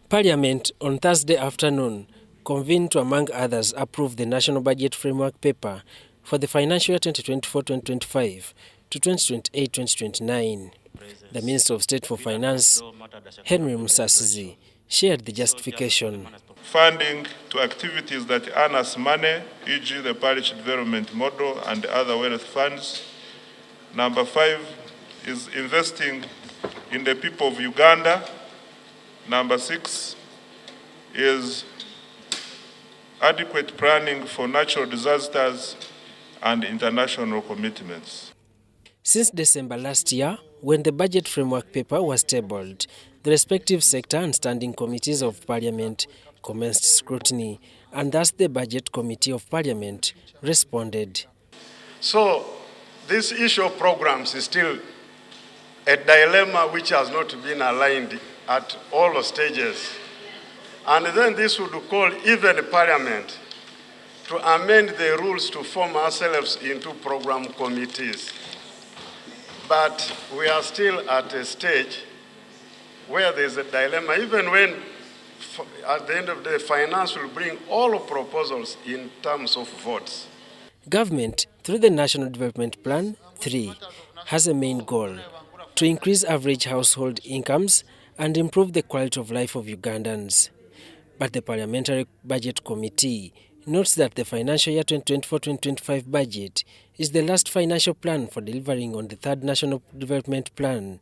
Parliament on Thursday afternoon convened to, among others, approve the National Budget Framework Paper for the financial year 2024-2025 to 2028-2029. The Minister of State for Finance, Henry Musaasizi, shared the justification. Funding to activities that earn us money, e.g. the parish development model and other wealth funds. Number 5 is investing in the people of Uganda. Number 6 is adequate planning for natural disasters and international commitments. Since December last year, when the budget framework paper was tabled, the respective sector and standing committees of Parliament commenced scrutiny, and thus the Budget Committee of Parliament responded. So, this issue of programs is still a dilemma which has not been aligned at all stages. And then this would call even Parliament to amend the rules to form ourselves into program committees. But we are still at a stage where there's a dilemma, even when at the end of the day, finance will bring all proposals in terms of votes. Government, through the National Development Plan 3, has a main goal to increase average household incomes and improve the quality of life of Ugandans. But the Parliamentary Budget Committee notes that the financial year 2024-2025 budget is the last financial plan for delivering on the third National Development Plan,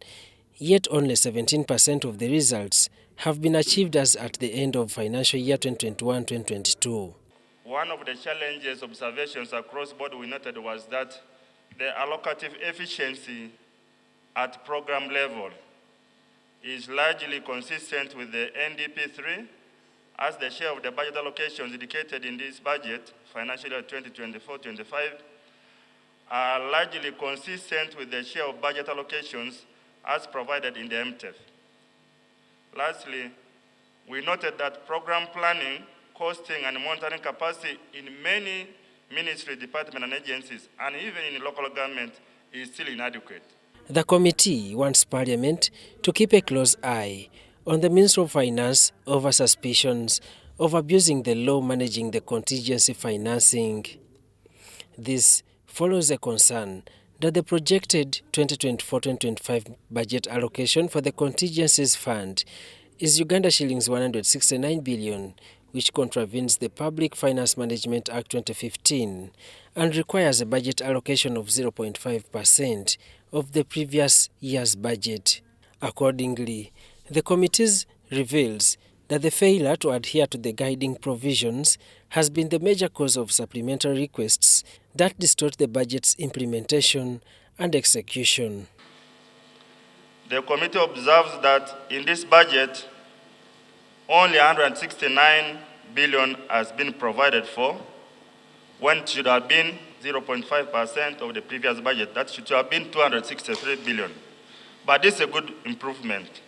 yet only 17% of the results have been achieved as at the end of financial year 2021-2022. One of the challenges, observations across board we noted was that the allocative efficiency at program level is largely consistent with the NDP3, as the share of the budget allocations indicated in this budget, financial year 2024-25, are largely consistent with the share of budget allocations as provided in the MTEF. Lastly, we noted that program planning, costing, and monitoring capacity in many ministry, departments, and agencies, and even in local government, is still inadequate. The committee wants Parliament to keep a close eye on the Minister of Finance over suspicions of abusing the law managing the contingency financing. This follows a concern that the projected 2024-2025 budget allocation for the contingencies fund is Uganda shillings 169 billion, which contravenes the Public Finance Management Act 2015 and requires a budget allocation of 0.5% of the previous year's budget. Accordingly, the committee reveals that the failure to adhere to the guiding provisions has been the major cause of supplementary requests that distort the budget's implementation and execution. The committee observes that in this budget, only 169 billion has been provided for, when it should have been 0.5% of the previous budget. That should have been 263 billion. But this is a good improvement.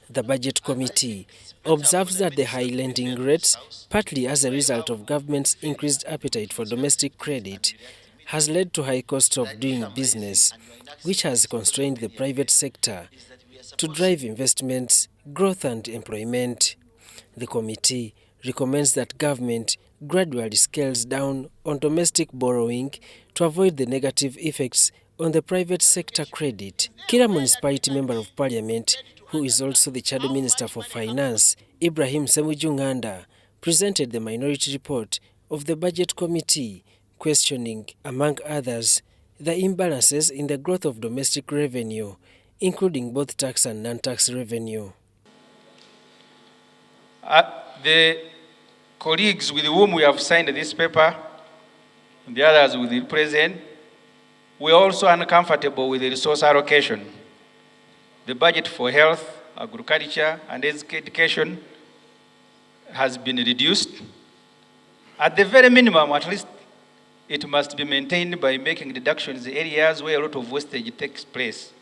The Budget Committee observes that the high lending rates, partly as a result of government's increased appetite for domestic credit, has led to high costs of doing business, which has constrained the private sector to drive investments, growth and employment. The committee recommends that government gradually scales down on domestic borrowing to avoid the negative effects on the private sector credit. Kila Municipality Member of Parliament, who is also the Shadow Minister for Finance, Ibrahim Semujunganda, presented the minority report of the Budget Committee, questioning, among others, the imbalances in the growth of domestic revenue, including both tax and non-tax revenue. The colleagues with whom we have signed this paper, and the others with the present, we are also uncomfortable with the resource allocation. The budget for health, agriculture, and education has been reduced. At the very minimum, at least, it must be maintained by making deductions in areas where a lot of wastage takes place.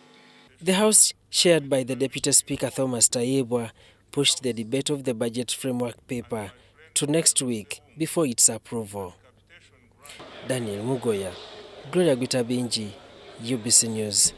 The House, chaired by the Deputy Speaker Thomas Tayebwa, pushed the debate of the budget framework paper to next week before its approval. Daniel Mugoya, Gloria Gutabinji, UBC News.